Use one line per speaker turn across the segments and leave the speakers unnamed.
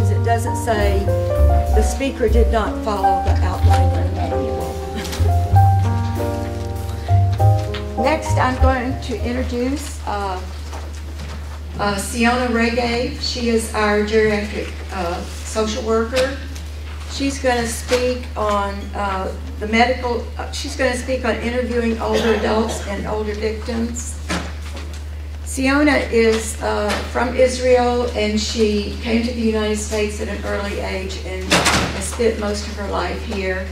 It doesn't say the speaker did not follow the outline in the manual. Next, I'm going to introduce Tziona Regev. She is our geriatric social worker. She's going to speak on the medical, she's going to speak on interviewing older adults and older victims. Tziona is from Israel, and she came to the United States at an early age and has spent most of her life here.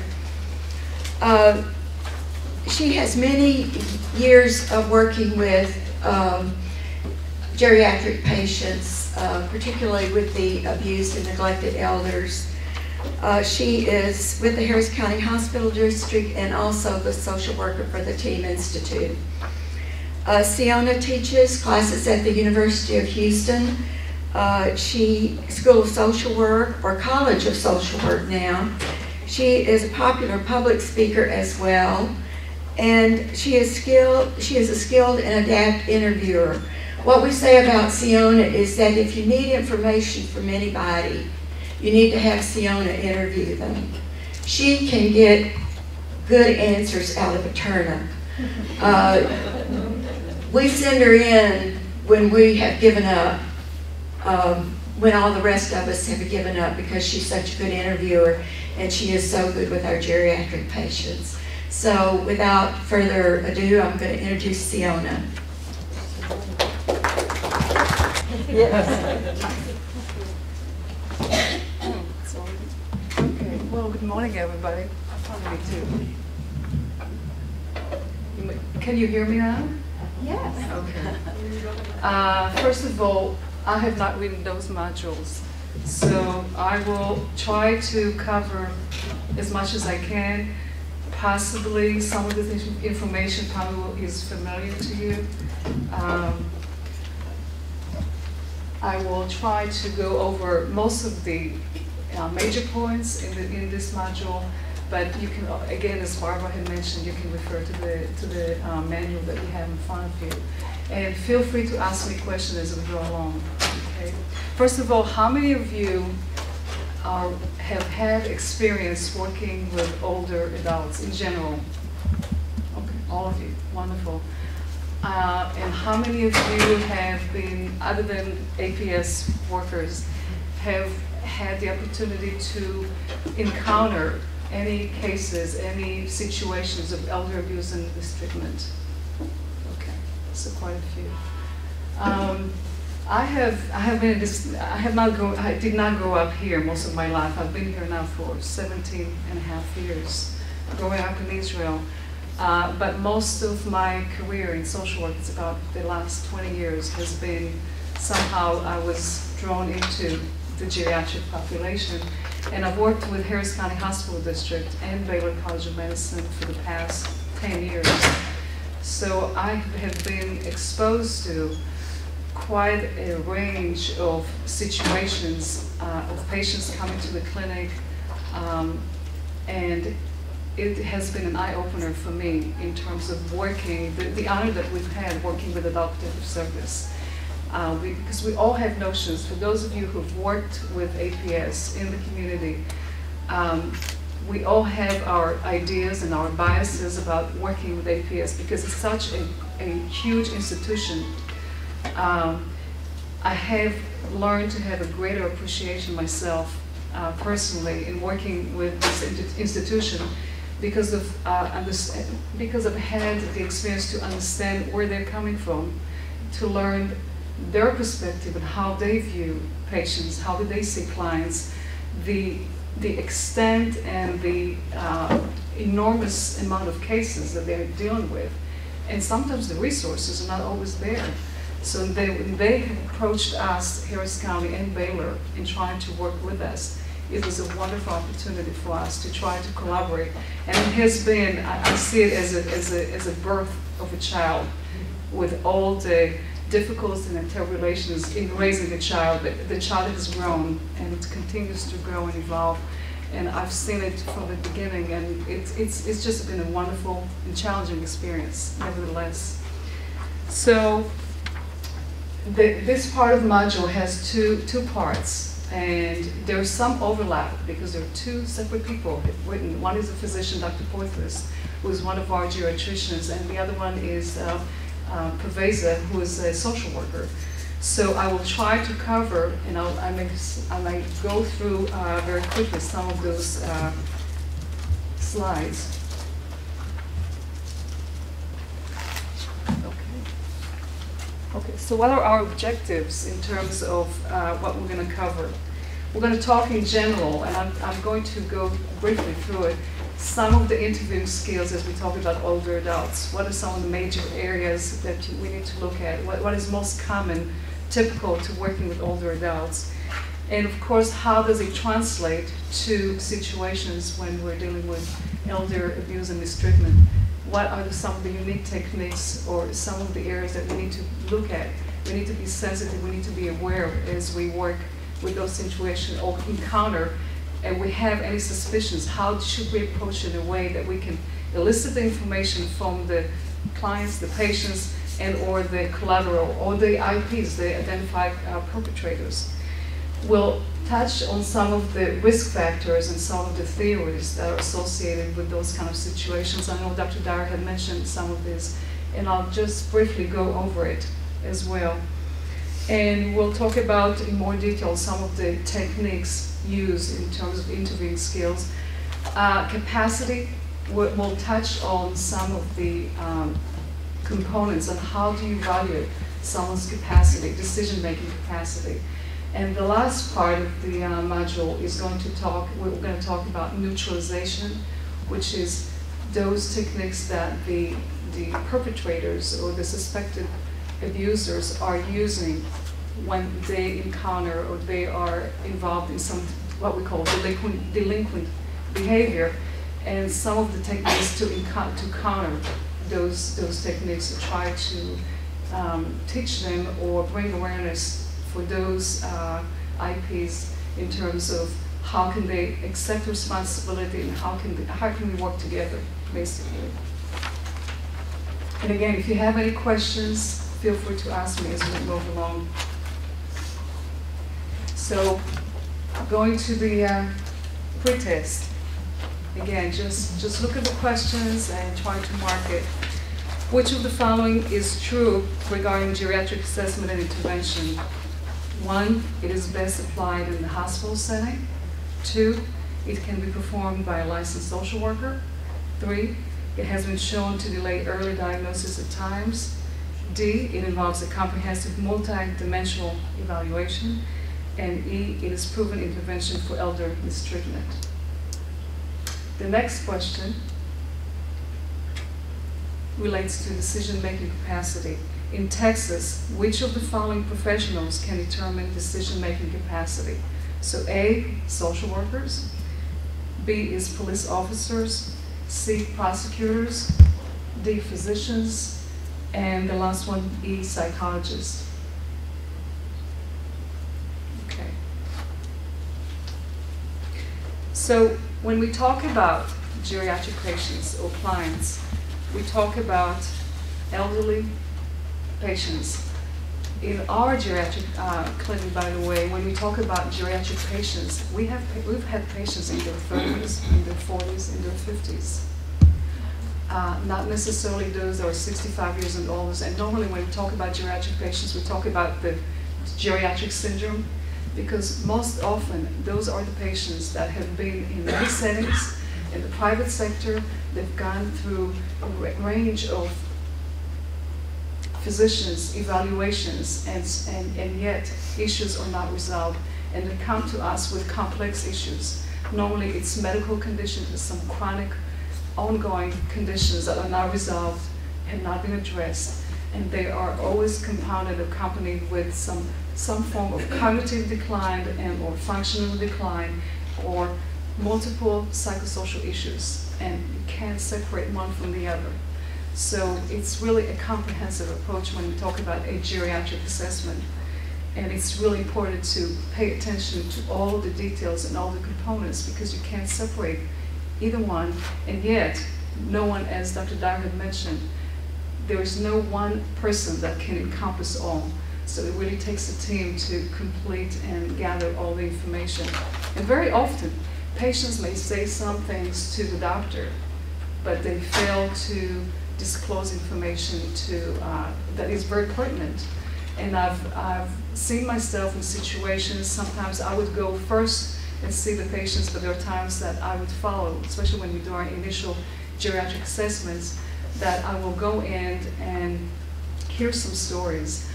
She has many years of working with geriatric patients, particularly with the abused and neglected elders. She is with the Harris County Hospital District and also the social worker for the Team Institute. Tziona teaches classes at the University of Houston. School of Social Work, or College of Social Work now. She is a popular public speaker as well, and she is a skilled and adept interviewer. What we say about Tziona is that if you need information from anybody, you need to have Tziona interview them. She can get good answers out of a turnip. We send her in when we have given up, when all the rest of us have given up, because she's such a good interviewer and she is so good with our geriatric patients. So without further ado, I'm going to introduce Tziona. Yes.
Okay, well, good morning, everybody. Me too. Can you hear me now?
Yes.
Okay. First of all, I have not written those modules, so I will try to cover as much as I can. Possibly some of this information probably is familiar to you. I will try to go over most of the major points in this module. But you can, again, as Barbara had mentioned, you can refer to the manual that we have in front of you. And feel free to ask me questions as we go along. Okay? First of all, how many of you have had experience working with older adults in general? Okay, all of you. Wonderful. And how many of you have been, other than APS workers, have had the opportunity to encounter any cases, any situations of elder abuse and mistreatment? Okay, so quite a few. I did not grow up here most of my life. I've been here now for 17 and a half years, growing up in Israel. But most of my career in social work, it's about the last 20 years, has been somehow I was drawn into the geriatric population. And I've worked with Harris County Hospital District and Baylor College of Medicine for the past 10 years. So I have been exposed to quite a range of situations of patients coming to the clinic, and it has been an eye-opener for me in terms of working, the honor that we've had working with adult protective service. Because we all have notions, for those of you who've worked with APS in the community, we all have our ideas and our biases about working with APS because it's such a huge institution. I have learned to have a greater appreciation myself personally in working with this institution because I've had the experience to understand where they're coming from, to learn their perspective and how they view patients, how do they see clients, the extent and the enormous amount of cases that they're dealing with. And sometimes the resources are not always there. So when they approached us, Harris County and Baylor, in trying to work with us, it was a wonderful opportunity for us to try to collaborate. And it has been, I see it as a birth of a child, with all the difficulties and tribulations in raising a child. The child has grown and it continues to grow and evolve. And I've seen it from the beginning, and it's just been a wonderful and challenging experience, nevertheless. So this part of the module has two parts, and there's some overlap because there are two separate people written. One is a physician, Dr. Poitras, who is one of our geriatricians, and the other one is peruse, who is a social worker. So I will try to cover, and I may go through very quickly some of those slides. Okay, so what are our objectives in terms of what we're going to cover? We're going to talk in general, and I'm going to go briefly through it. Some of the interviewing skills as we talk about older adults. What are some of the major areas that we need to look at? What is most common, typical to working with older adults? And of course, how does it translate to situations when we're dealing with elder abuse and mistreatment? What are some of the unique techniques or some of the areas that we need to look at? We need to be sensitive, we need to be aware as we work with those situations or encounter, and we have any suspicions. How should we approach it in a way that we can elicit the information from the clients, the patients, and or the collateral, or the IPs, the identified perpetrators? We'll touch on some of the risk factors and some of the theories that are associated with those kind of situations. I know Dr. Dyer had mentioned some of this, and I'll just briefly go over it as well. And we'll talk about in more detail some of the techniques used in terms of interviewing skills. Capacity, we'll touch on some of the components on how do you evaluate someone's capacity, decision-making capacity. And the last part of the module is we're going to talk about neutralization, which is those techniques that the perpetrators or the suspected abusers are using when they encounter or they are involved in some what we call delinquent behavior, and some of the techniques to counter those techniques, to try to teach them or bring awareness for those IPs in terms of how can they accept responsibility and how can we work together, basically. And again, if you have any questions, feel free to ask me as we move along. So, going to the pre-test. Again, just look at the questions and try to mark it. Which of the following is true regarding geriatric assessment and intervention? 1, it is best applied in the hospital setting. 2, it can be performed by a licensed social worker. 3, it has been shown to delay early diagnosis at times. D, it involves a comprehensive multi-dimensional evaluation. And E, it is proven intervention for elder mistreatment. The next question relates to decision-making capacity. In Texas, which of the following professionals can determine decision-making capacity? So A, social workers. B is police officers. C, prosecutors. D, physicians. And the last one, E, psychologists. Okay. So when we talk about geriatric patients or clients, we talk about elderly patients. In our geriatric clinic, by the way, when we talk about geriatric patients, we've had patients in their 30s, in their 40s, in their 50s. Not necessarily those that are 65 years and older. And normally when we talk about geriatric patients, we talk about the geriatric syndrome, because most often those are the patients that have been in many settings, In the private sector, they've gone through a range of physicians, evaluations, and yet issues are not resolved. And they come to us with complex issues. Normally it's medical conditions, there's some chronic, ongoing conditions that are not resolved, have not been addressed, and they are always compounded, accompanied with some form of cognitive decline and or functional decline or multiple psychosocial issues, and you can't separate one from the other. So it's really a comprehensive approach when we talk about a geriatric assessment. And it's really important to pay attention to all the details and all the components, because you can't separate either one. And yet, no one, as Dr. Dyer had mentioned, there is no one person that can encompass all. So it really takes a team to complete and gather all the information. And very often, patients may say some things to the doctor, but they fail to disclose information that is very pertinent. And I've seen myself in situations, sometimes I would go first and see the patients, but there are times that I would follow, especially when we do our initial geriatric assessments, that I will go in and hear some stories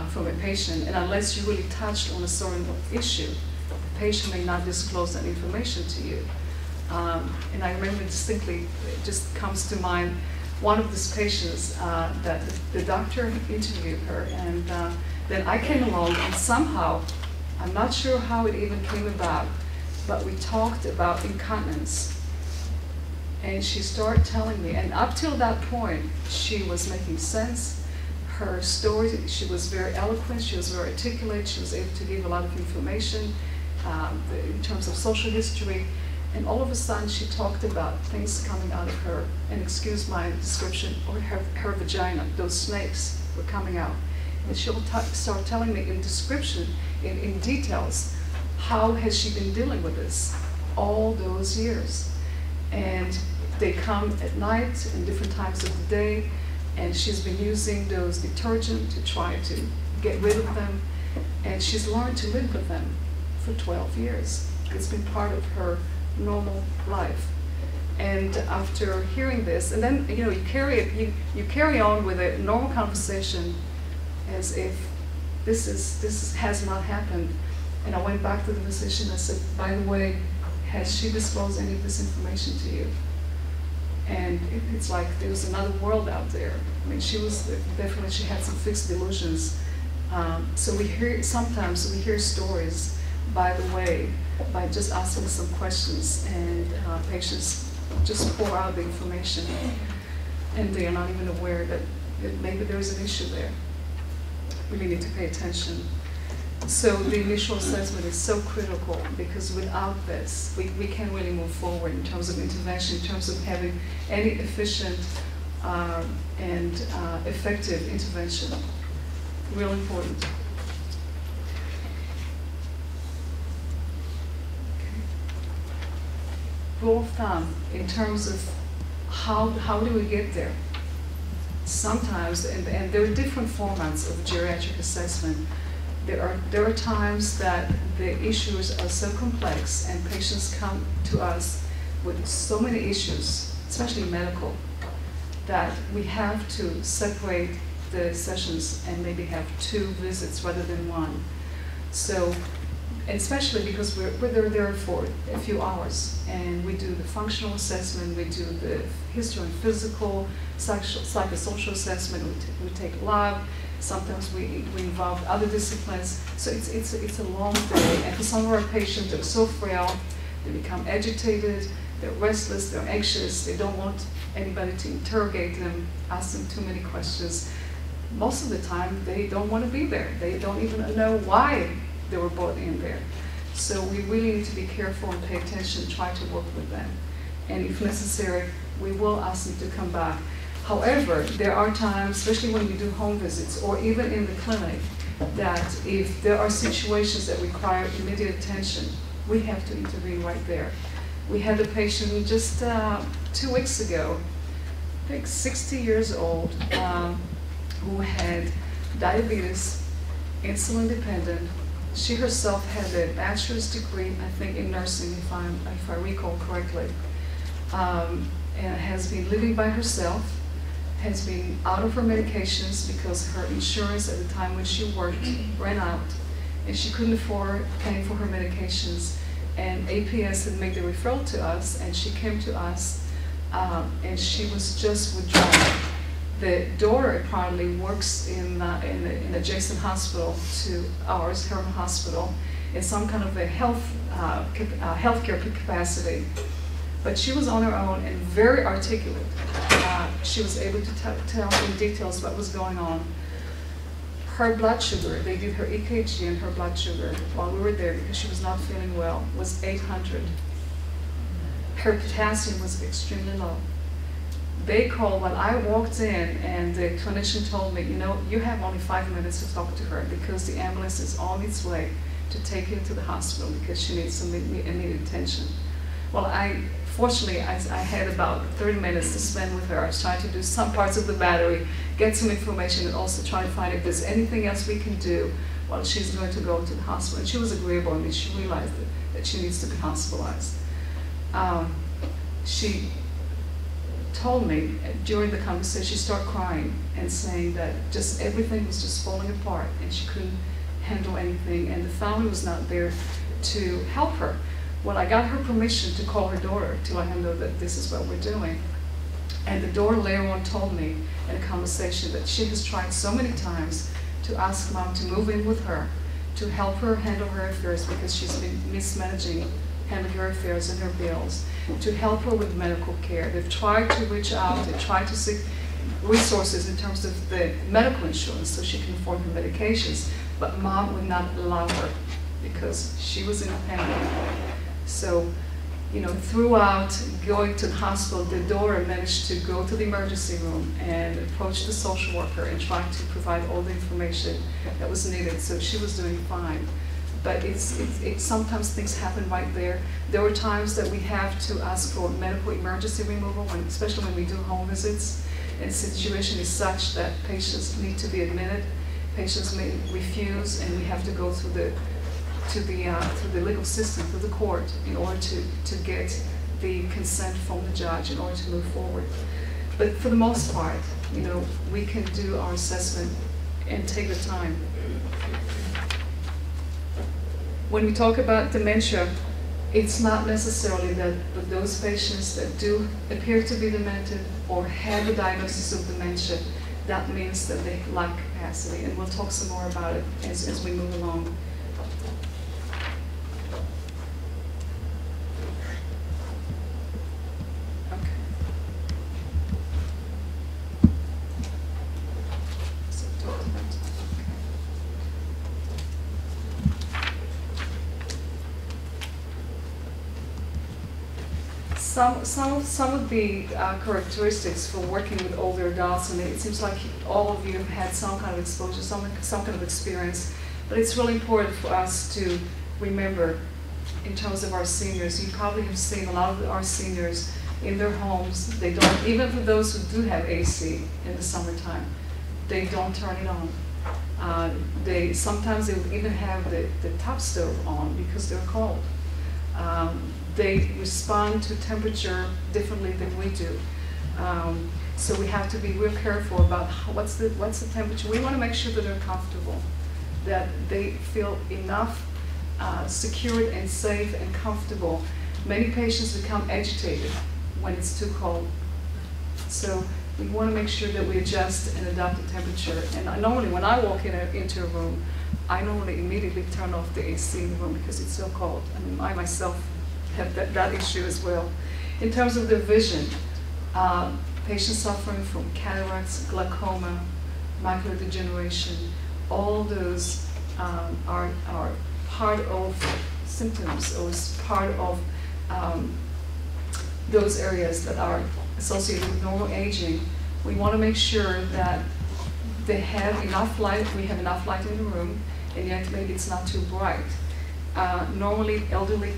from a patient, and unless you really touched on a certain issue, the patient may not disclose that information to you. And I remember distinctly, it just comes to mind, one of these patients that the doctor interviewed her, and then I came along, and somehow, I'm not sure how it even came about, but we talked about incontinence. And she started telling me, and up till that point, she was making sense. Her story, she was very eloquent, she was very articulate, she was able to give a lot of information in terms of social history. And all of a sudden, she talked about things coming out of her, and excuse my description, or her vagina, those snakes were coming out. And she'll start telling me in description, in details, how has she been dealing with this all those years. And they come at night and different times of the day, and she's been using those detergent to try to get rid of them. And she's learned to live with them for 12 years. It's been part of her normal life. And after hearing this, and then you carry on with a normal conversation as if this has not happened. And I went back to the physician and said, by the way, has she disclosed any of this information to you? And it's like there was another world out there. I mean, she had some fixed delusions. So sometimes we hear stories, by the way, by just asking some questions, and patients just pour out the information, and they are not even aware that maybe there's an issue there. We really need to pay attention. So the initial assessment is so critical, because without this, we can't really move forward in terms of intervention, in terms of having any efficient and effective intervention. Real important. Rule of thumb in terms of how do we get there? Sometimes, and there are different formats of geriatric assessment. There are times that the issues are so complex and patients come to us with so many issues, especially medical, that we have to separate the sessions and maybe have 2 visits rather than 1. So, especially because we're there for a few hours, and we do the functional assessment, we do the history and physical, psychosocial assessment, we take lab. Sometimes we involve other disciplines. So it's a long day. And for some of our patients, they're so frail, they become agitated, they're restless, they're anxious, they don't want anybody to interrogate them, ask them too many questions. Most of the time, they don't want to be there. They don't even know why they were brought in there. So we really need to be careful and pay attention, try to work with them. And if necessary, we will ask them to come back. However, there are times, especially when we do home visits or even in the clinic, that if there are situations that require immediate attention, we have to intervene right there. We had a patient just 2 weeks ago, I think 60 years old, who had diabetes, insulin dependent. She herself had a bachelor's degree, I think, in nursing, if I recall correctly. and has been living by herself, has been out of her medications because her insurance at the time when she worked ran out, and she couldn't afford paying for her medications. And APS had made the referral to us, and she came to us, and she was just withdrawn. The daughter apparently works in an adjacent hospital to ours, her hospital, in some kind of a healthcare capacity. But she was on her own and very articulate. She was able to tell in details what was going on. Her blood sugar, they did her EKG, and her blood sugar while we were there because she was not feeling well, was 800. Her potassium was extremely low. They called when I walked in, and the clinician told me, you know, you have only 5 minutes to talk to her because the ambulance is on its way to take her to the hospital because she needs some immediate attention. Well, fortunately, I had about 30 minutes to spend with her. I was trying to do some parts of the battery, get some information, and also try to find if there's anything else we can do while she's going to go to the hospital. And she was agreeable. I mean, she realized that she needs to be hospitalized. She told me during the conversation, she started crying and saying that just everything was just falling apart and she couldn't handle anything, and the family was not there to help her. Well, I got her permission to call her daughter to let her know that this is what we're doing. And the daughter later on told me in a conversation that she has tried so many times to ask mom to move in with her, to help her handle her affairs because she's been mismanaging, handling her affairs and her bills, to help her with medical care. They've tried to reach out, they've tried to seek resources in terms of the medical insurance so she can afford her medications, but mom would not allow her because she was in a panic. So, you know, throughout going to the hospital, the daughter managed to go to the emergency room and approach the social worker and try to provide all the information that was needed. So she was doing fine. But sometimes things happen right there. There were times that we have to ask for medical emergency removal, especially when we do home visits, and the situation is such that patients need to be admitted. Patients may refuse, and we have to go through the legal system, through the court, in order to get the consent from the judge in order to move forward. But for the most part, you know, we can do our assessment and take the time. When we talk about dementia, it's not necessarily that those patients that do appear to be demented or have a diagnosis of dementia, that means that they lack capacity. And we'll talk some more about it as we move along. Some of the characteristics for working with older adults, and it seems like all of you have had some kind of exposure, some kind of experience, but it's really important for us to remember in terms of our seniors. You probably have seen a lot of our seniors in their homes. They don't, even for those who do have AC in the summertime, they don't turn it on. Sometimes they will even have the top stove on because they're cold. They respond to temperature differently than we do. So we have to be real careful about what's the temperature. We want to make sure that they're comfortable, that they feel enough secured and safe and comfortable. Many patients become agitated when it's too cold. So we want to make sure that we adjust and adapt the temperature. And normally when I walk into a room, I normally immediately turn off the AC in the room because it's so cold. I mean, I myself have that issue as well. In terms of their vision, patients suffering from cataracts, glaucoma, macular degeneration, all those are part of symptoms or is part of those areas that are associated with normal aging. We want to make sure that they have enough light, we have enough light in the room, and yet maybe it's not too bright. Normally, elderly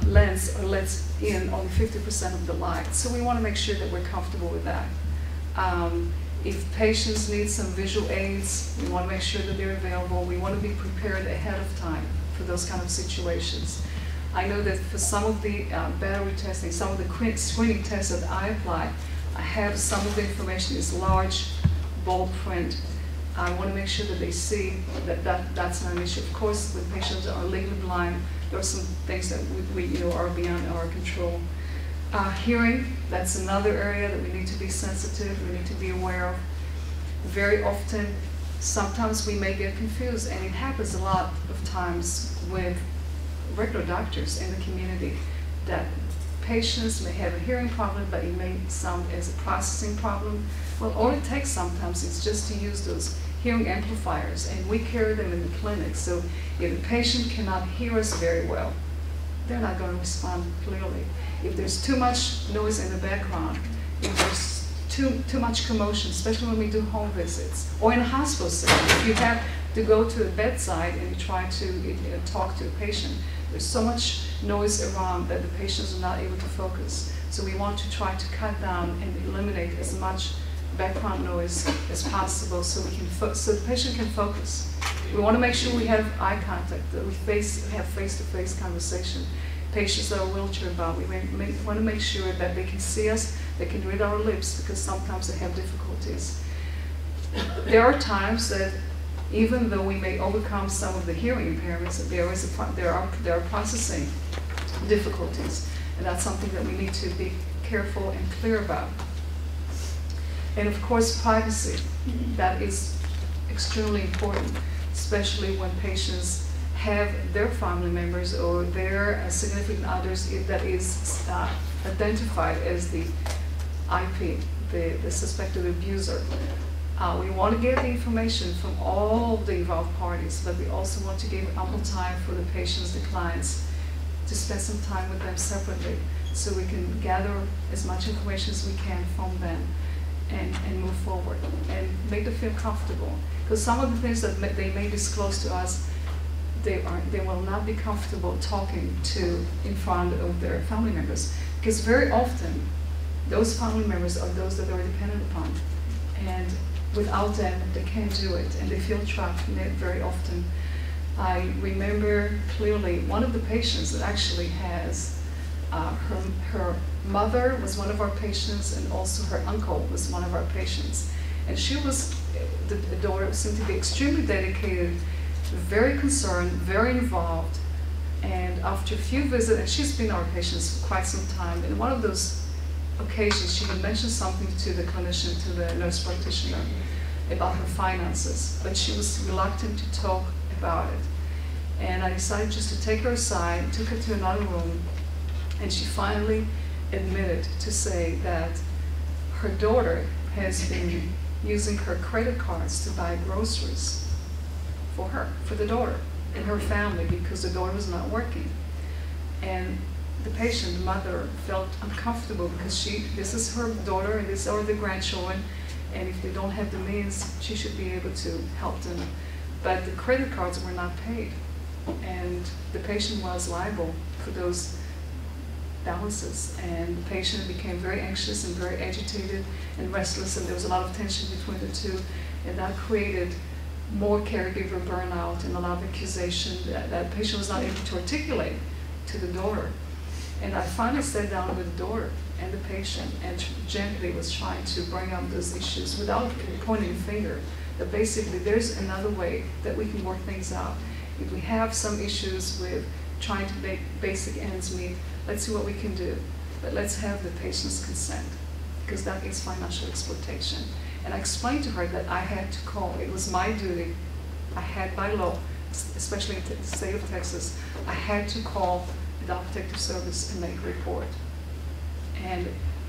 lens lets in only 50% of the light. So we want to make sure that we're comfortable with that. If patients need some visual aids, we want to make sure that they're available. We want to be prepared ahead of time for those kind of situations. I know that for some of the battery testing, some of the screening tests that I apply, I have some of the information is large, bold print. I want to make sure that they see that, that's not an issue. Of course, when patients are legally blind, there are some things that we are beyond our control. Hearing, that's another area that we need to be sensitive, we need to be aware of. Very often, sometimes we may get confused, and it happens a lot of times with regular doctors in the community, that patients may have a hearing problem, but it may sound as a processing problem. Well, all it takes sometimes is just to use those hearing amplifiers, and we carry them in the clinic. So if the patient cannot hear us very well, they're not going to respond clearly. If there's too much noise in the background, if there's too much commotion, especially when we do home visits, or in a hospital setting, if you have to go to the bedside and you try to talk to a patient, there's so much noise around that the patients are not able to focus. So we want to try to cut down and eliminate as much background noise as possible, so we can so the patient can focus. We want to make sure we have eye contact, that we have face-to-face conversation. Patients that are wheelchair bound, we want to make sure that they can see us, they can read our lips, because sometimes they have difficulties. There are times that even though we may overcome some of the hearing impairments, there are processing difficulties, and that's something that we need to be careful and clear about. And of course, privacy. That is extremely important, especially when patients have their family members or their significant others that is identified as the IP, the suspected abuser. We want to get the information from all the involved parties, but we also want to give ample time for the patients, the clients, to spend some time with them separately, so we can gather as much information as we can from them and move forward and make them feel comfortable. Because some of the things that they may disclose to us, they will not be comfortable talking to in front of their family members, because very often those family members are those that they are dependent upon, and without them they can't do it, and they feel trapped very often. I remember clearly one of the patients that actually has her mother was one of our patients, and also her uncle was one of our patients. And she was, the daughter seemed to be extremely dedicated, very concerned, very involved. And after a few visits, and she's been our patient for quite some time, and one of those occasions she had mentioned something to the clinician, to the nurse practitioner, about her finances, but she was reluctant to talk about it. And I decided just to take her aside, took her to another room, and she finally admitted to say that her daughter has been using her credit cards to buy groceries for her, for the daughter and her family, because the daughter was not working. And the patient, the mother, felt uncomfortable because this is her daughter and these are the grandchildren, and if they don't have the means, she should be able to help them. But the credit cards were not paid, and the patient was liable for those balances, and the patient became very anxious and very agitated and restless, and there was a lot of tension between the two, and that created more caregiver burnout and a lot of accusation that the patient was not able to articulate to the daughter. And I finally sat down with the daughter and the patient and gently was trying to bring up those issues without pointing a finger, that basically there's another way that we can work things out. If we have some issues with trying to make basic ends meet, let's see what we can do. But let's have the patient's consent, because that is financial exploitation. And I explained to her that I had to call. It was my duty. I had by law, especially in the state of Texas, I had to call the Child Protective Service and make a report. And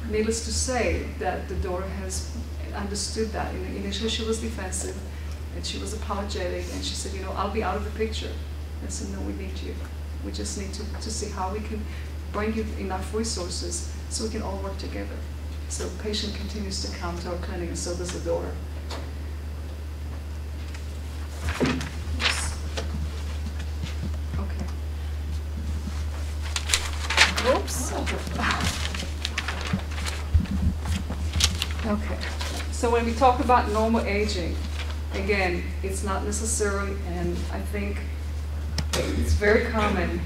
needless to say that the daughter has understood that. Initially she was defensive and she was apologetic, and she said, I'll be out of the picture. I said, no, we need you. We just need to see how we can bring you enough resources so we can all work together. So the patient continues to come to our clinic, and so does the daughter. Okay. Oops. Okay. So when we talk about normal aging, again, it's not necessary, and I think it's very common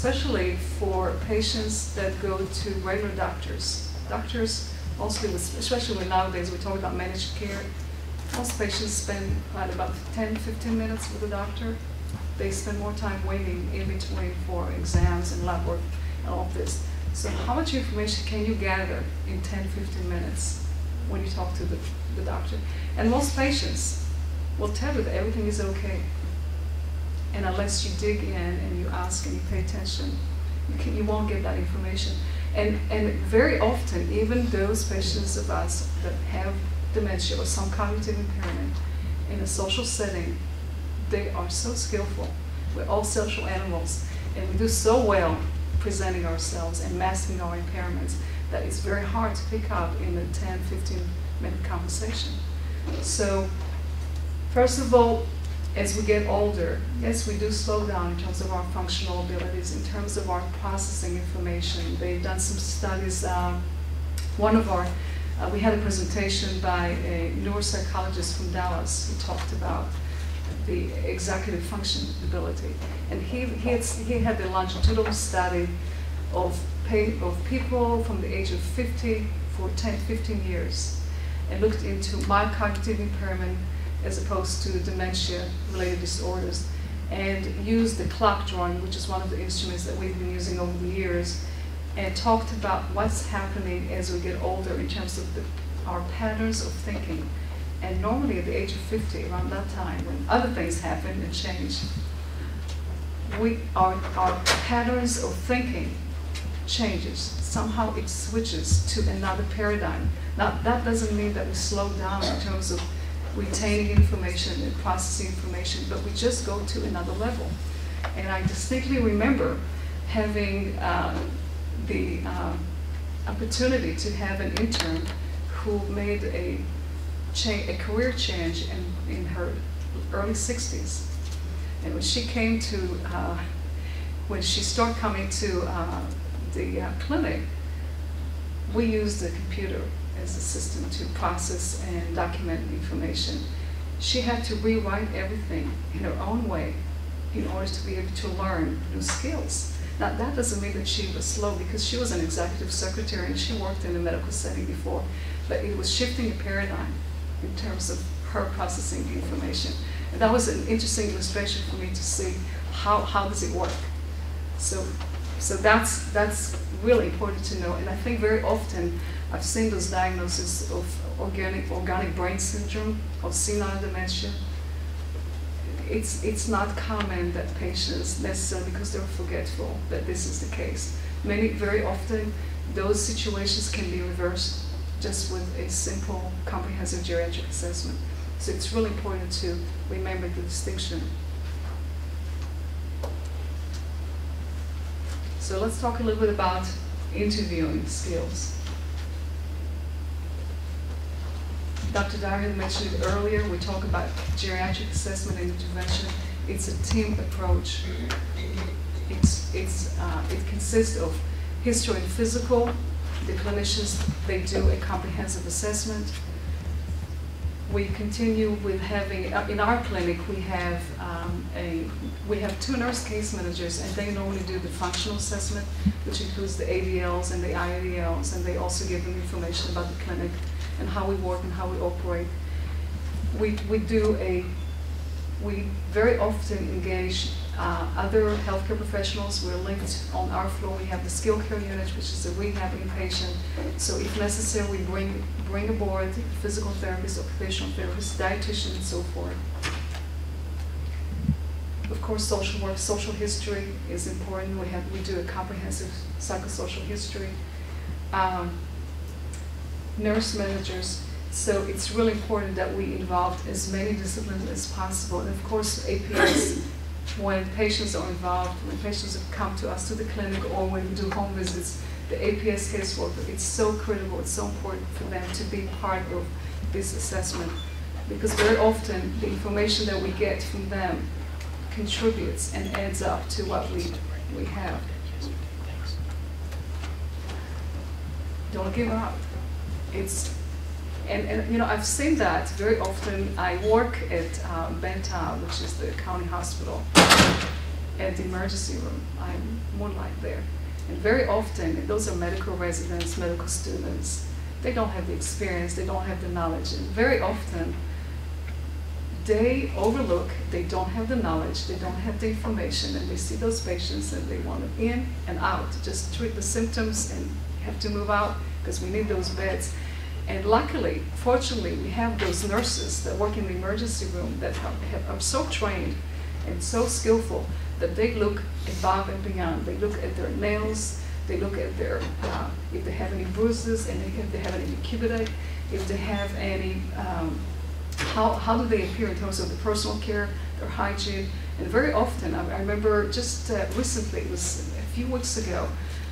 especially for patients that go to regular doctors. Doctors, mostly, especially when nowadays we talk about managed care, most patients spend about 10-15 minutes with the doctor. They spend more time waiting in between for exams and lab work and all of this. So how much information can you gather in 10-15 minutes when you talk to the doctor? And most patients will tell you that everything is okay. And unless you dig in and you ask and you pay attention, you won't get that information. And very often, even those patients of us that have dementia or some cognitive impairment in a social setting, they are so skillful. We're all social animals, and we do so well presenting ourselves and masking our impairments that it's very hard to pick up in a 10-15-minute conversation. So, first of all, as we get older, yes, we do slow down in terms of our functional abilities, in terms of our processing information. They've done some studies. We had a presentation by a neuropsychologist from Dallas who talked about the executive function ability. And he had the longitudinal study of people from the age of 50 for 10-15 years and looked into mild cognitive impairment as opposed to dementia-related disorders, and used the clock drawing, which is one of the instruments that we've been using over the years, and talked about what's happening as we get older in terms of our patterns of thinking. And normally at the age of 50, around that time, when other things happen and change, our patterns of thinking changes. Somehow it switches to another paradigm. Now, that doesn't mean that we slow down in terms of retaining information and processing information, but we just go to another level. And I distinctly remember having the opportunity to have an intern who made a career change in her early 60s. And when she came to, when she started coming to the clinic, we used the computer as a system to process and document information. She had to rewrite everything in her own way in order to be able to learn new skills. Now, that doesn't mean that she was slow, because she was an executive secretary and she worked in a medical setting before, but it was shifting a paradigm in terms of her processing the information. And that was an interesting illustration for me to see how does it work. So that's really important to know. And I think very often I've seen those diagnoses of organic brain syndrome, of senile dementia. It's not common that patients necessarily, because they're forgetful, that this is the case. Very often, those situations can be reversed just with a simple comprehensive geriatric assessment. So it's really important to remember the distinction. So let's talk a little bit about interviewing skills. Dr. Dyer mentioned it earlier. We talk about geriatric assessment and intervention. It's a team approach. It consists of history and physical. The clinicians, they do a comprehensive assessment. We continue with having, in our clinic, we have two nurse case managers, and they normally do the functional assessment, which includes the ADLs and the IADLs, and they also give them information about the clinic and how we work and how we operate. We very often engage other healthcare professionals. We're linked on our floor. We have the skilled care unit, which is a rehab inpatient. So if necessary, we bring aboard physical therapists, occupational therapists, dietitians, and so forth. Of course, social work, social history is important. We do a comprehensive psychosocial history. Nurse managers. So it's really important that we involve as many disciplines as possible. And of course, APS, when patients are involved, when patients have come to us to the clinic, or when we do home visits, the APS caseworker, it's so critical, it's so important for them to be part of this assessment. Because very often, the information that we get from them contributes and adds up to what we have. Don't give up. And you know, I've seen that very often. I work at Benta, which is the county hospital, at the emergency room. I moonlight there. And very often, and those are medical residents, medical students, they don't have the experience, they don't have the knowledge. And very often, they overlook, they don't have the knowledge, they don't have the information, and they see those patients and they want them in and out, just treat the symptoms and have to move out because we need those beds. And luckily, fortunately, we have those nurses that work in the emergency room that are so trained and so skillful that they look above and beyond. They look at their nails, they look at their, if they have any bruises, and if they have any decubitae, if they have any, how do they appear in terms of the personal care, their hygiene. And very often, I remember just recently, it was a few weeks ago,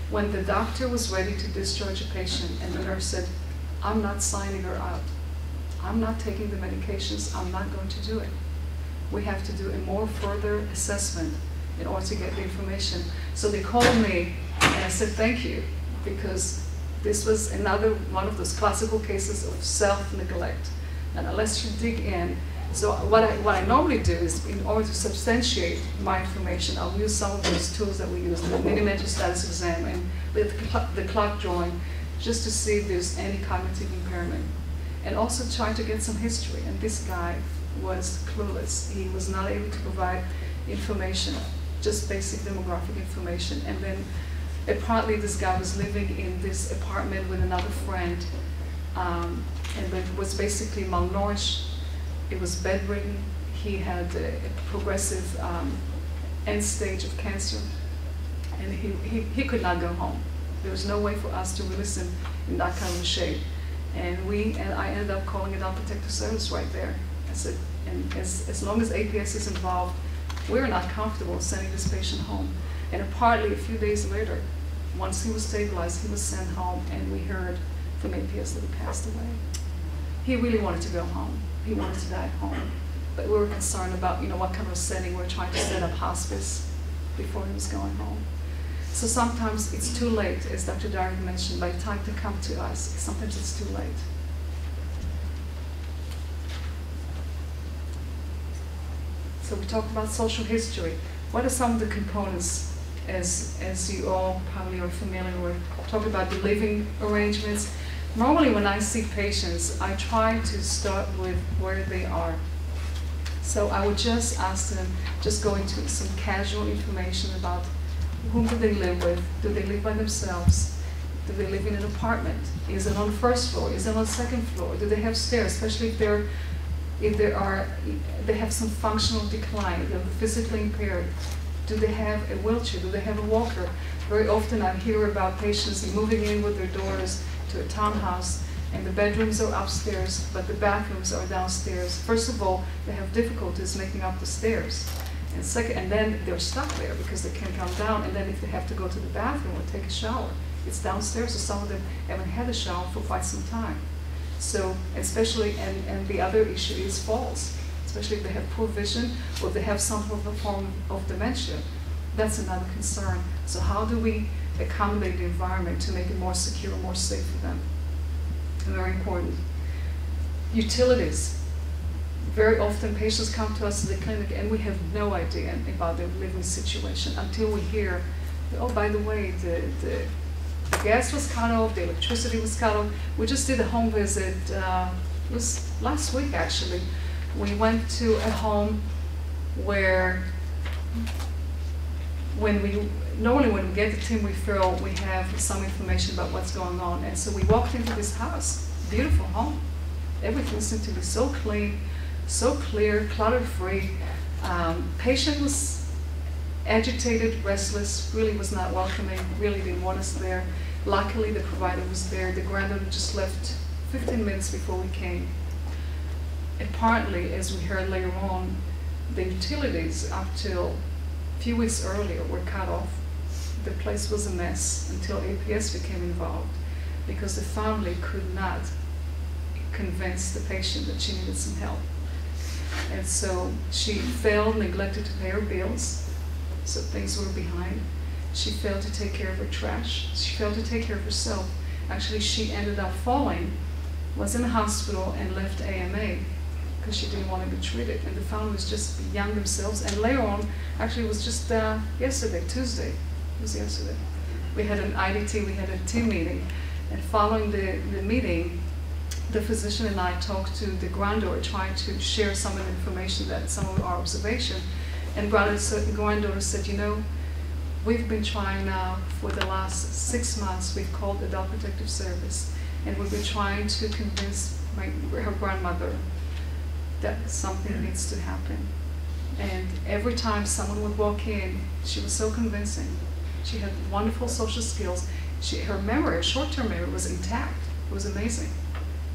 when the doctor was ready to discharge a patient, and the nurse said, I'm not signing her out. I'm not taking the medications, I'm not going to do it. We have to do a more further assessment in order to get the information. So they called me, and I said, thank you, because this was another one of those classical cases of self-neglect. And unless you dig in, so what I normally do is, in order to substantiate my information, I'll use some of those tools that we use, the mini-mental status exam and the clock drawing, just to see if there's any cognitive impairment. And also try to get some history. And this guy was clueless. He was not able to provide information, just basic demographic information. And then apparently this guy was living in this apartment with another friend, and it was basically malnourished. It was bedridden. He had a progressive end stage of cancer, and he could not go home. There was no way for us to release him in that kind of shape. And I ended up calling it out protective service right there. I said, and as long as APS is involved, we're not comfortable sending this patient home. And partly a few days later, once he was stabilized, he was sent home, and we heard from APS that he passed away. He really wanted to go home. He wanted to die at home. But we were concerned about, what kind of setting we're trying to set up hospice before he was going home. So sometimes it's too late, as Dr. Dyer mentioned, by the time to come to us, sometimes it's too late. So we talked about social history. What are some of the components, as you all probably are familiar with? Talk about the living arrangements. Normally when I see patients, I try to start with where they are. So I would just ask them, just go into some casual information about whom do they live with? Do they live by themselves? Do they live in an apartment? Is it on the first floor? Is it on the second floor? Do they have stairs, especially if they have some functional decline, they're physically impaired? Do they have a wheelchair? Do they have a walker? Very often I hear about patients moving in with their daughters to a townhouse, and the bedrooms are upstairs, but the bathrooms are downstairs. First of all, they have difficulties making up the stairs. And second, and then they're stuck there because they can't come down, and then if they have to go to the bathroom or take a shower, it's downstairs, so some of them haven't had a shower for quite some time. So, especially, and the other issue is falls, especially if they have poor vision or if they have some form of dementia. That's another concern. So how do we accommodate the environment to make it more secure, more safe for them? Very important. Utilities. Very often patients come to us in the clinic and we have no idea about their living situation until we hear, oh, by the way, the gas was cut off, the electricity was cut off. We just did a home visit, it was last week actually. We went to a home where normally when we get the team referral, we have some information about what's going on. And so we walked into this house, beautiful home. Everything seemed to be so clean, so clear, clutter-free. Patient was agitated, restless, really was not welcoming, really didn't want us there. Luckily, the provider was there. The granddaughter just left 15 minutes before we came. Apparently, as we heard later on, the utilities up till a few weeks earlier were cut off. The place was a mess until APS became involved because the family could not convince the patient that she needed some help. And so she failed, neglected to pay her bills, so things were behind. She failed to take care of her trash. She failed to take care of herself. Actually, she ended up falling, was in the hospital, and left AMA because she didn't want to be treated, and the family was just young themselves. And later on, actually it was just yesterday, Tuesday, it was yesterday, we had an IDT, we had a team meeting, and following the meeting, the physician and I talked to the granddaughter, trying to share some of the information, that some of our observation, and granddaughter said, you know, we've been trying now for the last 6 months, we've called Adult Protective Service, and we've been trying to convince her grandmother that something needs to happen. And every time someone would walk in, she was so convincing. She had wonderful social skills. Her memory, her short-term memory, was intact. It was amazing.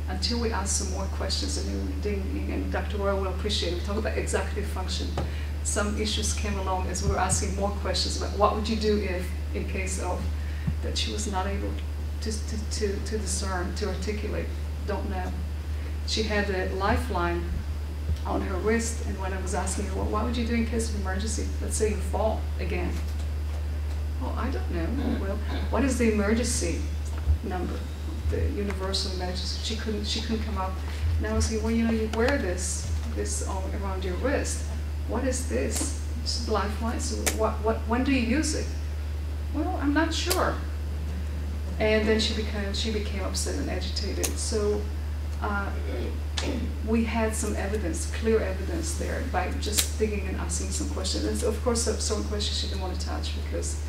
Until we asked some more questions, and Dr. Royal will appreciate it. We talk about executive function. Some issues came along as we were asking more questions about what would you do if, in case of, that she was not able to discern, to articulate, don't know. She had a lifeline on her wrist, and when I was asking her, well, what would you do in case of emergency? Let's say you fall again. Well, I don't know. Well, what is the emergency number? The universal emergency. She couldn't come up. And I was saying, well, you know, you wear this all around your wrist. What is this? It's lifeline. So when do you use it? Well, I'm not sure. And then she became upset and agitated. So we had some evidence, clear evidence there, by just digging and asking some questions. And so, of course, some questions she didn't want to touch because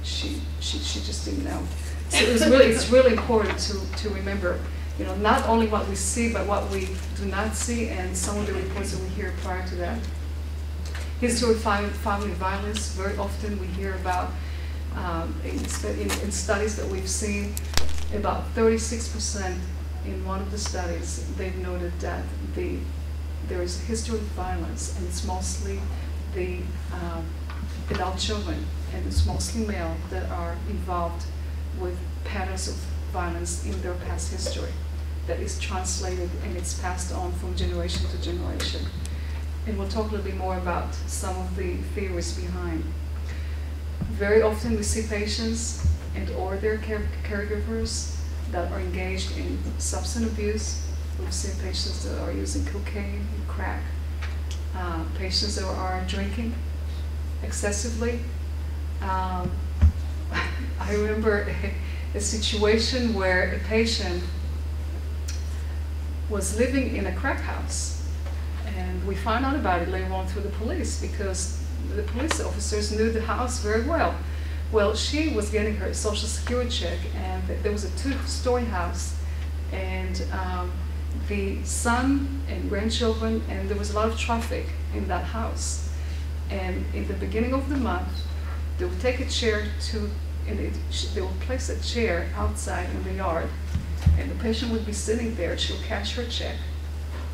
she just didn't know. So it's really important to remember, you know, not only what we see, but what we do not see, and some of the reports that we hear prior to that. History of family violence, very often we hear about, in studies that we've seen, about 36% in one of the studies, they've noted that there is a history of violence, and it's mostly the adult children, and it's mostly male that are involved with patterns of violence in their past history that is translated and it's passed on from generation to generation. And we'll talk a little bit more about some of the theories behind. Very often we see patients and or their caregivers that are engaged in substance abuse. We've seen patients that are using cocaine and crack, patients that are drinking excessively. I remember a situation where a patient was living in a crack house, and we found out about it later on through the police because the police officers knew the house very well. Well, she was getting her social security check, and there was a 2-story house, and the son and grandchildren, and there was a lot of traffic in that house. And in the beginning of the month, they would take a chair they would place a chair outside in the yard, and the patient would be sitting there. She'll cash her check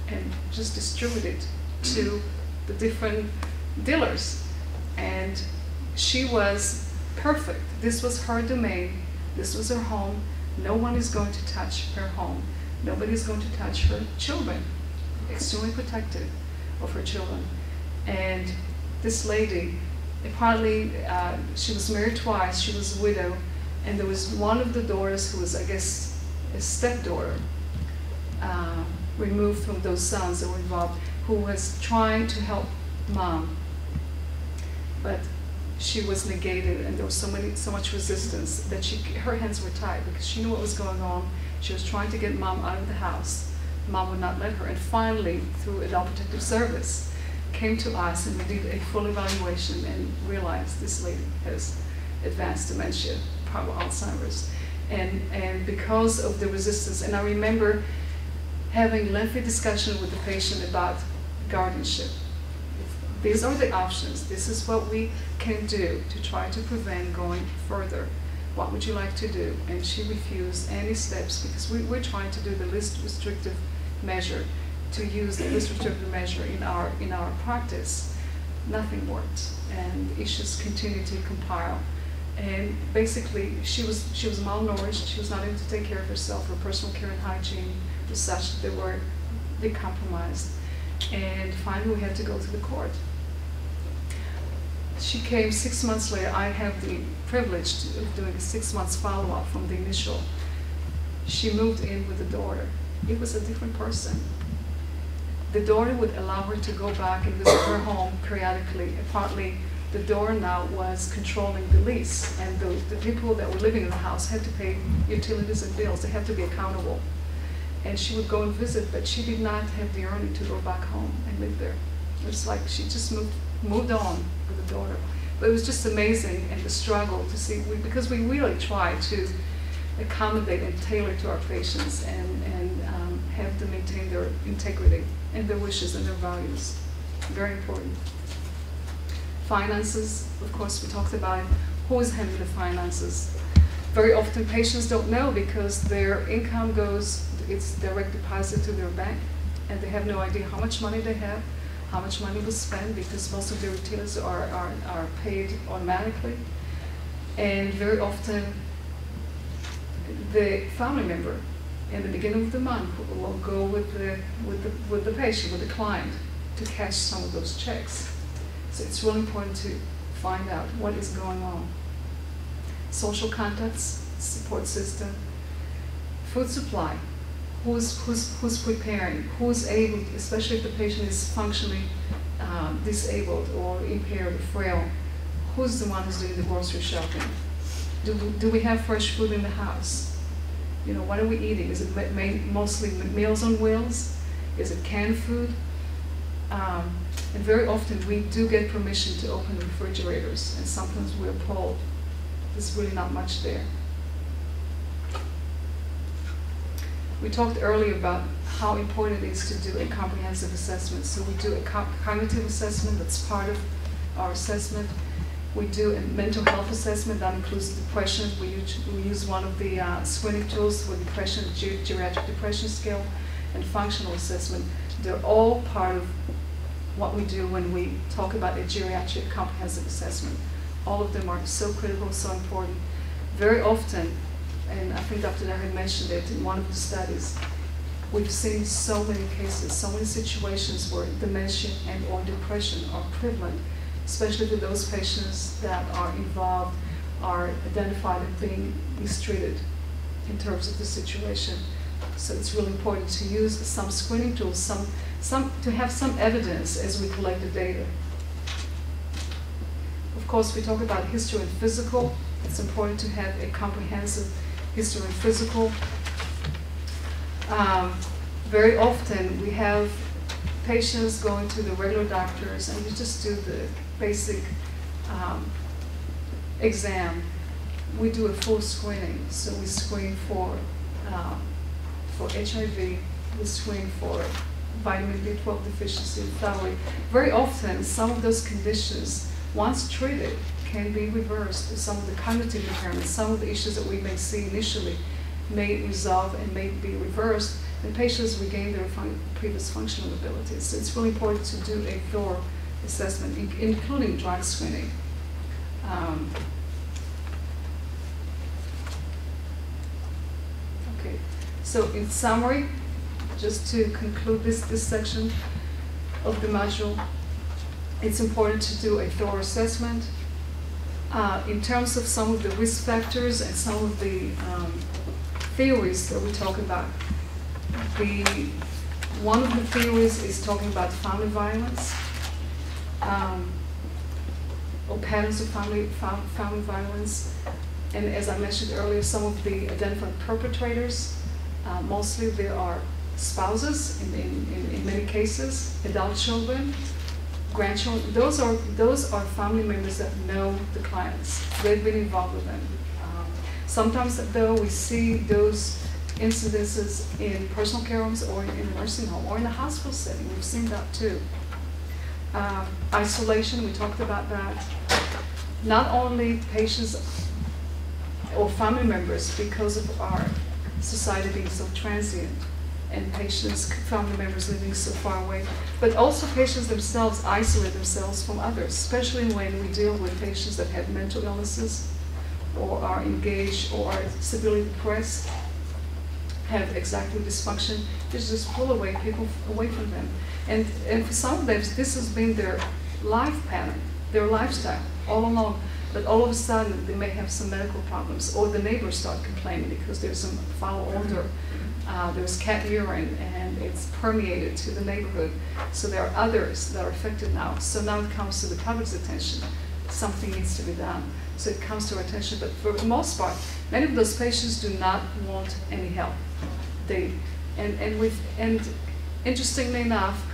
and just distribute it to the different dealers. And she was perfect. This was her domain. This was her home. No one is going to touch her home. Nobody is going to touch her children. Extremely protective of her children. And this lady, apparently, she was married twice, she was a widow, and there was one of the daughters who was, I guess, a stepdaughter, removed from those sons that were involved, who was trying to help mom. But she was negated, and there was so much resistance that her hands were tied because she knew what was going on. She was trying to get mom out of the house. Mom would not let her, and finally, through Adult Protective Service, came to us, and we did a full evaluation and realized this lady has advanced dementia, probably Alzheimer's. And because of the resistance, and I remember having lengthy discussion with the patient about guardianship. These are the options. This is what we can do to try to prevent going further. What would you like to do? And she refused any steps because we're trying to do the least restrictive measure, to use the least restrictive measure in our practice. Nothing worked, and issues continued to compile. And basically, she was malnourished. She was not able to take care of herself. Her personal care and hygiene was such that they compromised. And finally, we had to go to the court. She came 6 months later. I have the privilege of doing a 6 months follow-up from the initial. She moved in with the daughter. It was a different person. The daughter would allow her to go back and visit her home periodically. Partly, the daughter now was controlling the lease, and the people that were living in the house had to pay utilities and bills. They had to be accountable. And she would go and visit, but she did not have the earning to go back home and live there. It was like she just moved on with the daughter. But it was just amazing, and the struggle to see, because we really try to accommodate and tailor to our patients and have them maintain their integrity and their wishes and their values. Very important. Finances, of course, we talked about who is handling the finances. Very often patients don't know because their income goes, it's direct deposit to their bank, and they have no idea how much money they have, how much money was spent, because most of their retailers are paid automatically. And very often the family member in the beginning of the month will go with the patient, with the client, to cash some of those checks. So it's really important to find out what is going on. Social contacts, support system, food supply, who's preparing, who's able, especially if the patient is functionally disabled or impaired or frail, who's the one who's doing the grocery shopping? Do we have fresh food in the house? You know, what are we eating? Is it mostly Meals on Wheels? Is it canned food? And very often we do get permission to open refrigerators, and sometimes we're told there's really not much there. We talked earlier about how important it is to do a comprehensive assessment. So we do a cognitive assessment that's part of our assessment. We do a mental health assessment that includes depression. We use one of the screening tools for depression, geriatric depression scale, and functional assessment. They're all part of what we do when we talk about a geriatric comprehensive assessment. All of them are so critical, so important. Very often, and I think Dr. Dyer had mentioned it in one of the studies, we've seen so many cases, so many situations where dementia and or depression are prevalent, especially for those patients that are involved, are identified and being mistreated in terms of the situation. So it's really important to use some screening tools, to have some evidence as we collect the data. Of course, we talk about history and physical. It's important to have a comprehensive history and physical. Very often we have patients going to the regular doctors and we just do the basic exam. We do a full screening. So we screen for HIV, we screen for vitamin B12 deficiency, thyroid. Very often, some of those conditions, once treated, can be reversed. Some of the cognitive impairments, some of the issues that we may see initially may resolve and may be reversed, and patients regain their previous functional abilities. So it's really important to do a thorough assessment, including drug screening. Okay, so in summary, just to conclude this section of the module, it's important to do a thorough assessment. In terms of some of the risk factors and some of the theories that we talk about, one of the theories is talking about family violence, or patterns of family violence. And as I mentioned earlier, some of the identified perpetrators, mostly there are spouses in many cases, adult children, grandchildren. Those are family members that know the clients. They've been involved with them. Sometimes, though, we see those incidences in personal care homes or in a nursing home or in a hospital setting. We've seen that too. Isolation, we talked about that. Not only patients or family members, because of our society being so transient, and patients, family members living so far away, but also patients themselves isolate themselves from others, especially when we deal with patients that have mental illnesses or are engaged or are severely depressed, have executive dysfunction. They just pull away people away from them. And for some of them, this has been their life pattern, their lifestyle all along. But all of a sudden, they may have some medical problems, or the neighbors start complaining because there's some foul odor there's cat urine, and it's permeated to the neighborhood. So there are others that are affected now. So now it comes to the public's attention. Something needs to be done. So it comes to our attention. But for the most part, many of those patients do not want any help. And interestingly enough,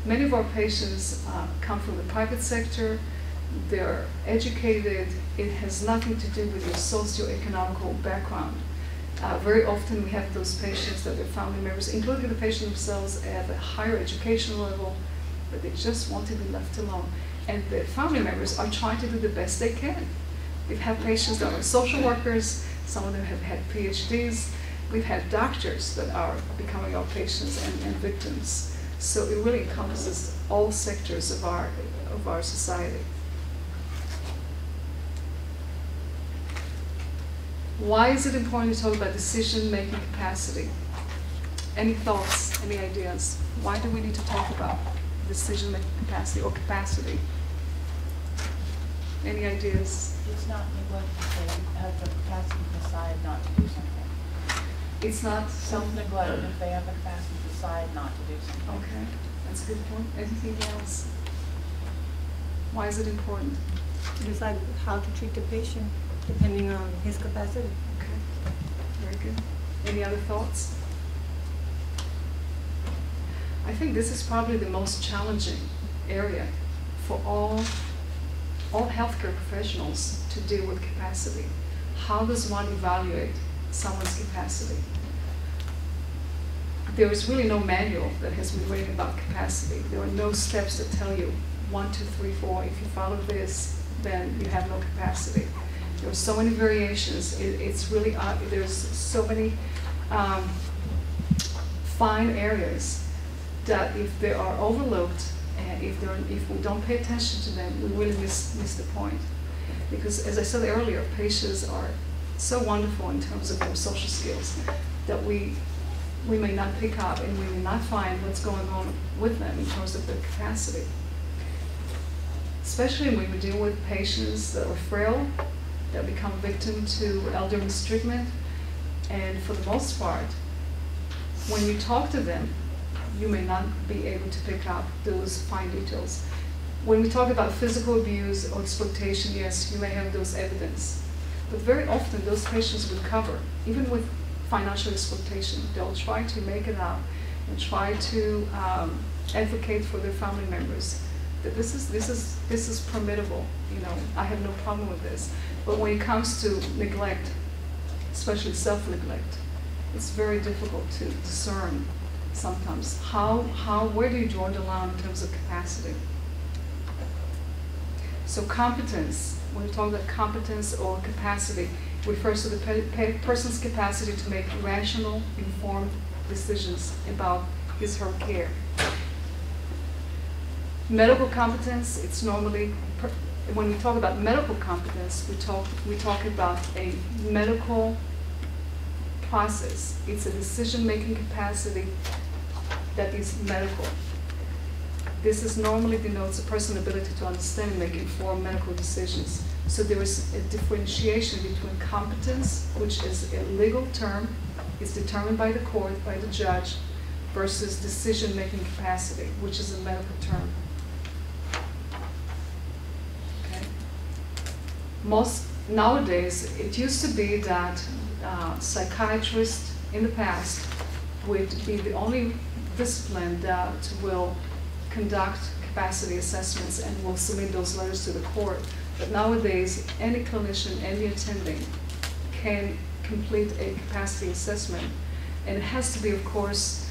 many of our patients come from the private sector. They're educated. It has nothing to do with their socioeconomical background. Very often we have those patients that their family members, including the patient themselves, have a higher educational level, but they just want to be left alone. And the family members are trying to do the best they can. We've had patients that are social workers. Some of them have had PhDs. We've had doctors that are becoming our patients and victims. So it really encompasses all sectors of our society. Why is it important to talk about decision-making capacity? Any thoughts, any ideas? Why do we need to talk about decision-making capacity or capacity? Any ideas?
It's not neglect if they have the capacity to decide not to do something.
It's not
Self-neglect if they have the capacity to decide not to do something.
Okay, that's a good point. Anything else? Why is it important?
Decide how to treat the patient, depending on his capacity.
Okay, very good. Any other thoughts? I think this is probably the most challenging area for all healthcare professionals to deal with capacity. How does one evaluate someone's capacity? There is really no manual that has been written about capacity. There are no steps that tell you 1, 2, 3, 4. If you follow this, then you have no capacity. There are so many variations. It's really there's so many fine areas that if they are overlooked and if we don't pay attention to them, we really miss the point. Because as I said earlier, patients are so wonderful in terms of their social skills that we may not pick up and we may not find what's going on with them in terms of their capacity. Especially when we deal with patients that are frail, that become victim to elder mistreatment, and for the most part, when you talk to them, you may not be able to pick up those fine details. When we talk about physical abuse or exploitation, yes, you may have those evidence. But very often those patients recover, even with financial exploitation. They'll try to make it up and try to advocate for their family members that this is permittable. You know, I have no problem with this. But when it comes to neglect, especially self-neglect, it's very difficult to discern sometimes where do you draw the line in terms of capacity. So competence, when we talk about competence or capacity, refers to the person's capacity to make rational, informed decisions about his or her care. Medical competence, it's normally, when we talk about medical competence, we talk about a medical process. It's a decision-making capacity that is medical. This normally denotes a person's ability to understand and make informed medical decisions. So there is a differentiation between competence, which is a legal term, is determined by the court, by the judge, versus decision-making capacity, which is a medical term. Okay. Nowadays, it used to be that psychiatrists in the past would be the only discipline that will conduct capacity assessments and will submit those letters to the court. But nowadays, any clinician, any attending can complete a capacity assessment. And it has to be, of course,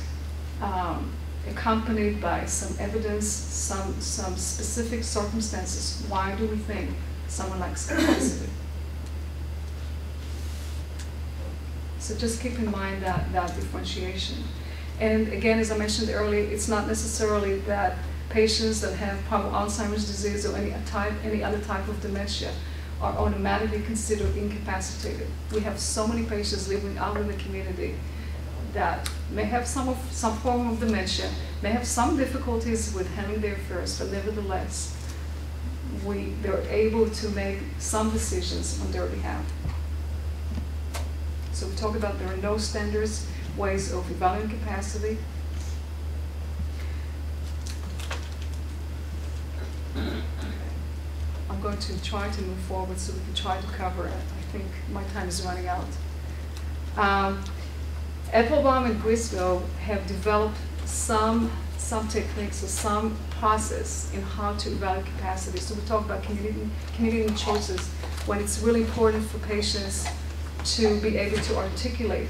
accompanied by some evidence, some specific circumstances. Why do we think someone lacks capacity? So just keep in mind that differentiation. And again, as I mentioned earlier, it's not necessarily that patients that have probable Alzheimer's disease or any other type of dementia are automatically considered incapacitated. We have so many patients living out in the community that may have some form of dementia, may have some difficulties with handling their affairs, but nevertheless, they're able to make some decisions on their behalf. So we talk about there are no standards ways of evaluating capacity. I'm going to try to move forward so we can try to cover it. I think my time is running out. Applebaum and Griswold have developed some techniques or some process in how to evaluate capacity. So we talk about communicating choices when it's really important for patients to be able to articulate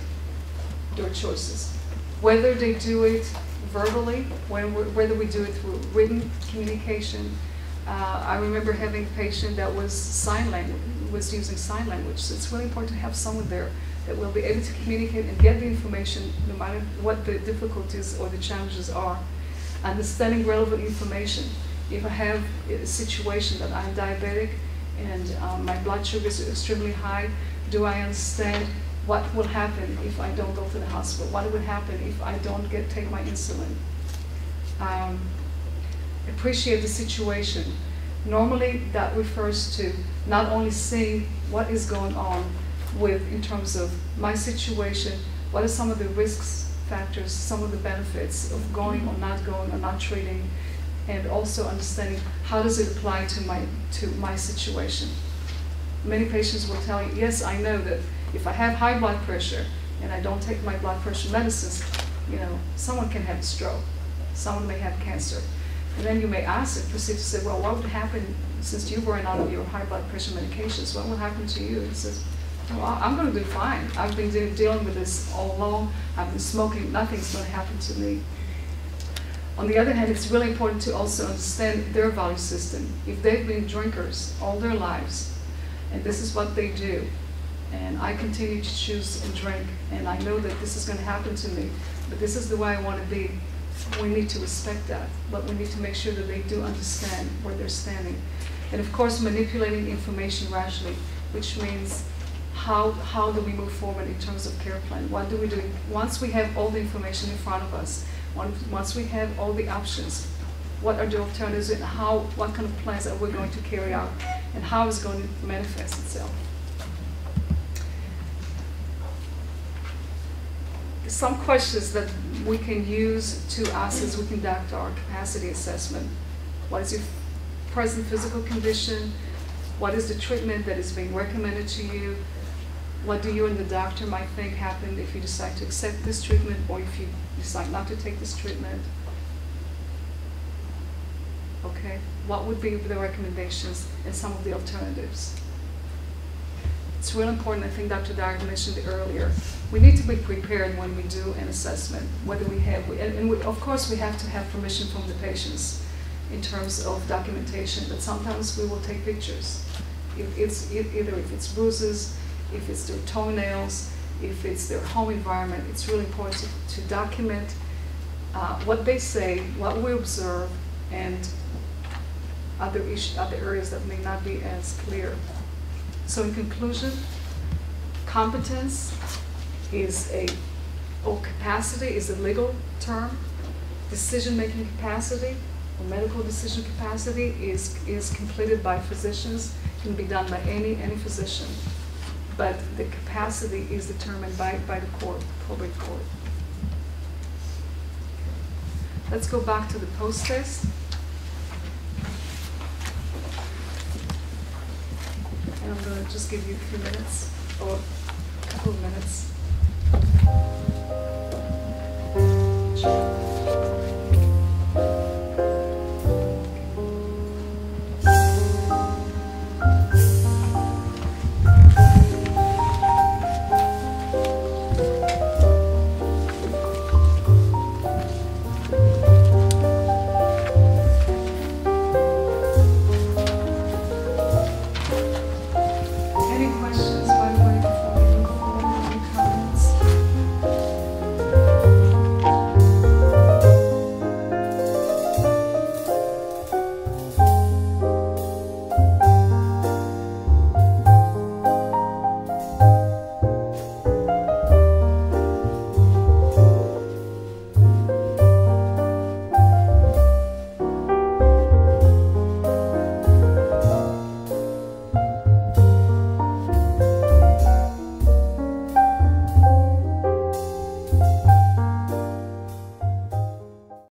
their choices. Whether they do it verbally, whether we do it through written communication. I remember having a patient that was using sign language. So it's really important to have someone there that will be able to communicate and get the information no matter what the difficulties or the challenges are. Understanding relevant information. If I have a situation that I'm diabetic and my blood sugar is extremely high, do I understand what will happen if I don't go to the hospital? What would happen if I don't take my insulin? Appreciate the situation. Normally that refers to not only seeing what is going on in terms of my situation, what are some of the risks, factors, some of the benefits of going or not treating, and also understanding how does it apply to my situation. Many patients will tell you, yes, I know that if I have high blood pressure and I don't take my blood pressure medicines, someone can have a stroke, someone may have cancer. And then you may ask and proceed to say, well, what would happen since you were out of your high blood pressure medications? What will happen to you? He says, well, I'm going to do fine. I've been dealing with this all along. I've been smoking. Nothing's going to happen to me. On the other hand, it's really important to also understand their value system. If they've been drinkers all their lives, and this is what they do, and I continue to choose and drink, and I know that this is going to happen to me, but this is the way I want to be, we need to respect that, but we need to make sure that they do understand where they're standing. And of course, manipulating information rationally, which means how do we move forward in terms of care plan? What do we do? Once we have all the information in front of us, once we have all the options, what are the alternatives and what kind of plans are we going to carry out, and how is it going to manifest itself? Some questions that we can use to ask as we conduct our capacity assessment. What is your present physical condition? What is the treatment that is being recommended to you? What do you and the doctor might think happened if you decide to accept this treatment or if you decide not to take this treatment? Okay, what would be the recommendations and some of the alternatives? It's really important, I think Dr. Dyer mentioned it earlier. We need to be prepared when we do an assessment, whether we have, of course we have to have permission from the patients in terms of documentation, but sometimes we will take pictures. Either if it's bruises, if it's their toenails, if it's their home environment, it's really important to document what they say, what we observe, and other areas that may not be as clear. So in conclusion, competence or capacity is a legal term. Decision-making capacity or medical decision capacity is completed by physicians, can be done by any physician. But the capacity is determined by the court, probate court. Let's go back to the post-test. And I'm going to just give you a few minutes, or a couple of minutes.